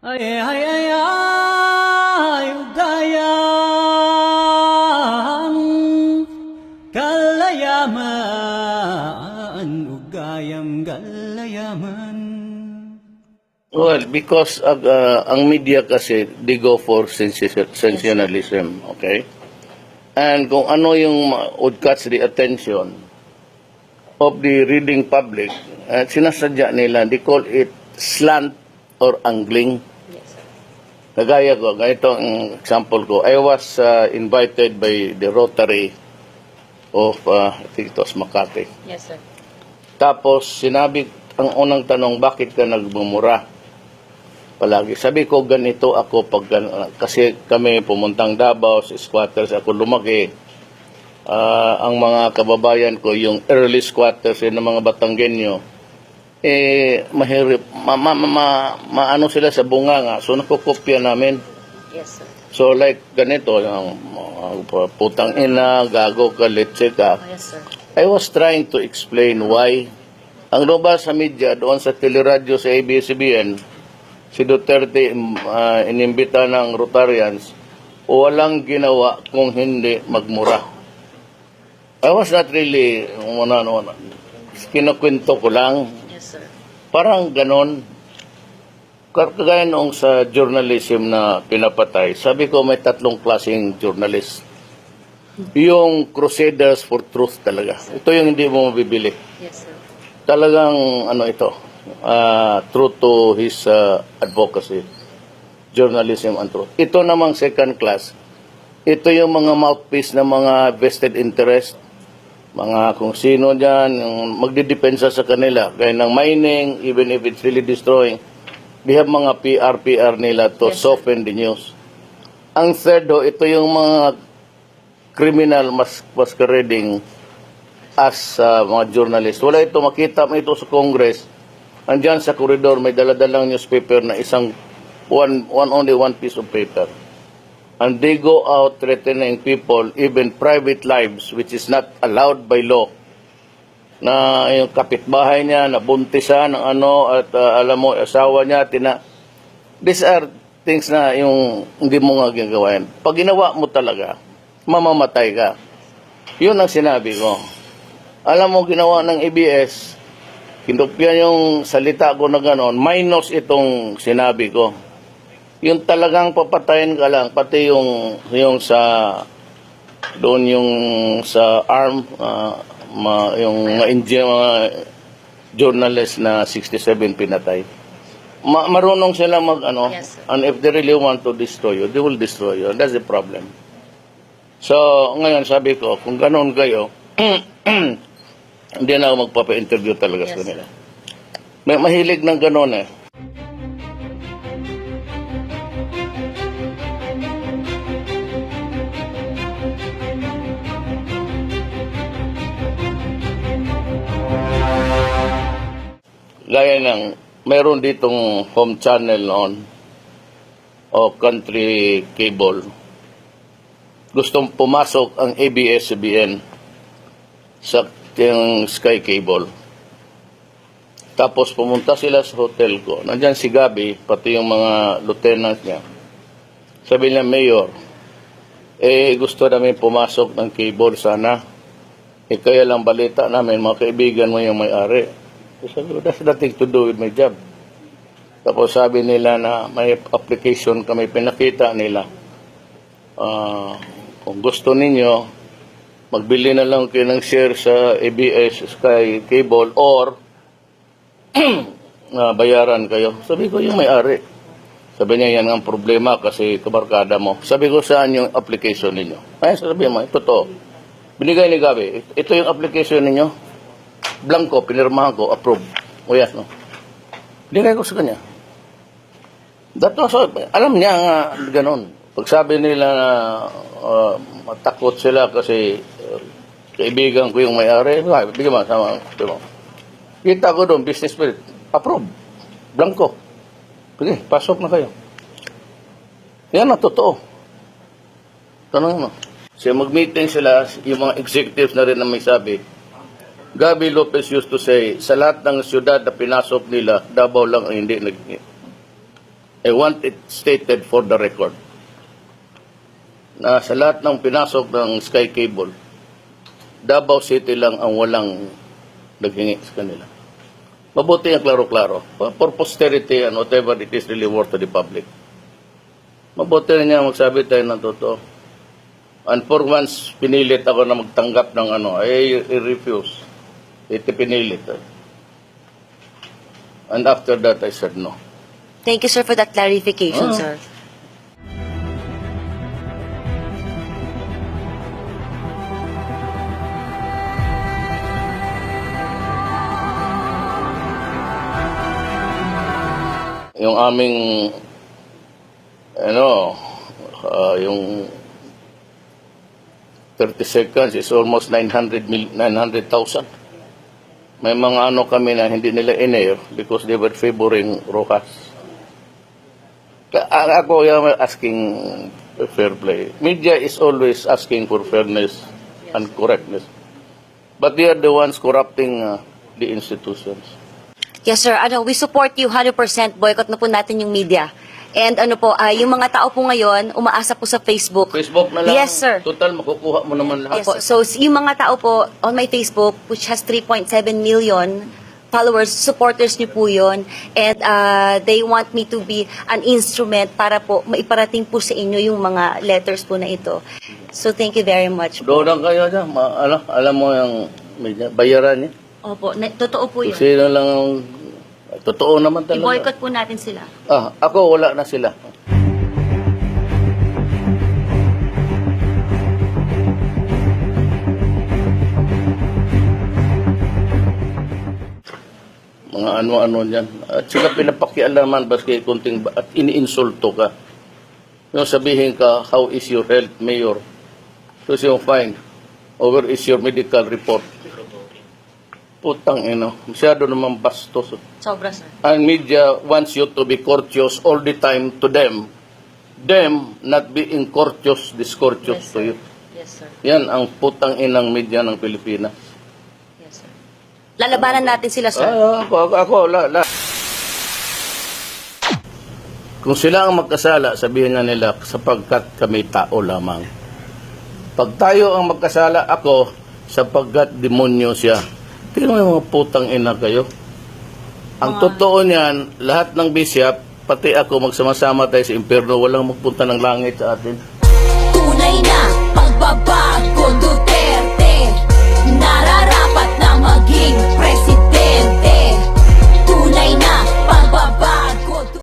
Ay, ay, ay, ay, ugayam, kalayaman, ugayam, kalayaman. Well, because ang media kasi, they go for sensationalism, okay? And kung ano yung would catch the attention of the reading public, sinasadya nila, they call it slant or angling. Kagaya ko, ganito ang example ko. I was invited by the Rotary of, I think it was Makati. Yes, sir. Tapos sinabi, ang unang tanong, bakit ka nagmumura? Palagi. Sabi ko, ganito ako pag, kasi kami pumuntang Davao, sa squatters, ako lumaki. Ang mga kababayan ko, yung early squatters, yung mga Batanggenyo, mahirap, maano sila sa bunganga. So, nakukopya namin. Yes, sir. So, like, ganito, yung putang ina, gago ka, letse ka. Oh, yes, sir. I was trying to explain why ang lumabas sa media doon sa teleradyo sa ABS-CBN, si Duterte inimbita ng Rotarians, walang ginawa kung hindi magmura. I was not really, kinukwento ko lang, Yes, sir. parang ganon. Kagaya noong sa journalism na pinapatay, sabi ko may tatlong klaseng journalist. Yung crusaders for truth talaga. Ito yung hindi mo mabibili. Yes, sir. Talagang ano ito, true to his advocacy, journalism and truth. Ito namang second class, ito yung mga mouthpiece ng mga vested interest, mga kung sino dyan, yung magdidepensa sa kanila, gaya ng mining, even if it's really destroying, they have mga PR nila to Yes, soften the news. Ang third ito yung mga criminal masquerading as mga journalist. Wala ito, makita mo ito sa Congress. Andyan sa koridor, may daladalang newspaper na only one piece of paper. And they go out threatening people, even private lives, which is not allowed by law. Na yung kapitbahay niya, nabuntisan, at alam mo, asawa niya, these are things na yung hindi mo nga gagawin. Pag ginawa mo talaga, mamamatay ka. Yun ang sinabi ko. Alam mo, ginawa ng ABS, kinupyan yung salita ko na gano'n, minus itong sinabi ko. Yung talagang papatayin ka lang, pati yung sa, doon yung sa arm, yung mga journalist na 67 pinatay. Marunong sila Yes, sir. and if they really want to destroy you, they will destroy you. That's the problem. So, ngayon sabi ko, kung ganoon kayo, hindi na ako magpapa-interview talaga sa Yes, kanila. May mahilig ng ganoon eh. Gaya ng, meron ditong home channel noon o country cable. Gustong pumasok ang ABS-CBN sa yung Sky Cable. Tapos pumunta sila sa hotel ko. Nandyan si Gabi, pati yung mga lieutenant niya. Sabi niya, Mayor, gusto namin pumasok ng cable sana. Kaya lang balita namin, mga kaibigan mo yung may-ari. Sabi ko, that's nothing to do with my job. Tapos sabi nila na may application kami, pinakita nila. Kung gusto ninyo, magbili na lang kayo ng share sa ABS Sky Cable or bayaran kayo. Sabi ko, yung may-ari. Sabi niya, yan ang problema kasi kabarkada mo. Sabi ko, saan yung application ninyo? Ay, sabi mo, totoo. Binigay ni Gabi, ito yung application ninyo. Blanco, pinirmahan ko, approve. O yes, no? Binigay ko sa kanya. That was all. Alam niya nga, ganun. Pag sabi nila na matakot sila kasi kaibigan ko yung may-ari, bigyan mo, sama, bigyan mo. Kita ko doon, business spirit, approve. Blanco. Sige, pasok na kayo. Yan ang totoo. Tanong mo. Kasi mag-meeting sila, yung mga executives na rin na may sabi, Gabi Lopez used to say, sa lahat ng syudad na pinasok nila, Davao lang ang hindi nag I want it stated for the record na sa lahat ng pinasok ng Sky Cable, Davao City lang ang walang naghingi sa kanila. Mabuti ang klaro-klaro. For posterity and whatever it is really worth to the public. Mabuti na niya magsabi tayo ng totoo. And for once, pinilit ako na magtanggap ng I refuse. Ito pinilit. And after that, I said no. Thank you, sir, for that clarification, sir. Yung aming, yung 30 seconds is almost 900,000. May mga kami na hindi nila in-air because they were favoring Rojas. Ako yung asking fair play. Media is always asking for fairness and correctness. But they are the ones corrupting the institutions. Yes, sir. We support you 100%. Boycott na po natin yung media. And yung mga tao po ngayon, umaasa po sa Facebook. Facebook na lang. Yes, sir. Total, makukuha mo naman lahat. Yes, po. So, yung mga tao po on my Facebook, which has 3.7 million followers, supporters niyo po yun. And they want me to be an instrument para po maiparating po sa inyo yung mga letters po na ito. So, thank you very much. Doon lang kayo dyan. Alam mo yung bayaran niya. Opo, totoo po yun. Sino lang ang... Totoo naman talaga. I-boycott po natin sila. Ako wala na sila. Mga ano-ano dyan. At sila pinapakialaman baski kunting at iniinsulto ka. Yung sabihin ka, how is your health, Mayor? So yung fine. Over is your medical report. Putang masyado naman bastos. Sobra, sir. Ang media wants you to be courteous all the time to them. Them not being courteous, discourteous to you. Yes, sir. Yan ang putang inang media ng Pilipinas. Yes, sir. Lalabanan natin sila, sir. Ako. Kung sila ang magkasala, sabihin nga nila, sapagkat kami tao lamang. Pag tayo ang magkasala, ako, sapagkat demonyo siya. Tingnan mo yung mga putang ina kayo. Ang totoo niyan, lahat ng bisyap, pati ako magsama-sama tayo sa impyerno, walang magpunta ng langit sa atin. Tunay na pagbaba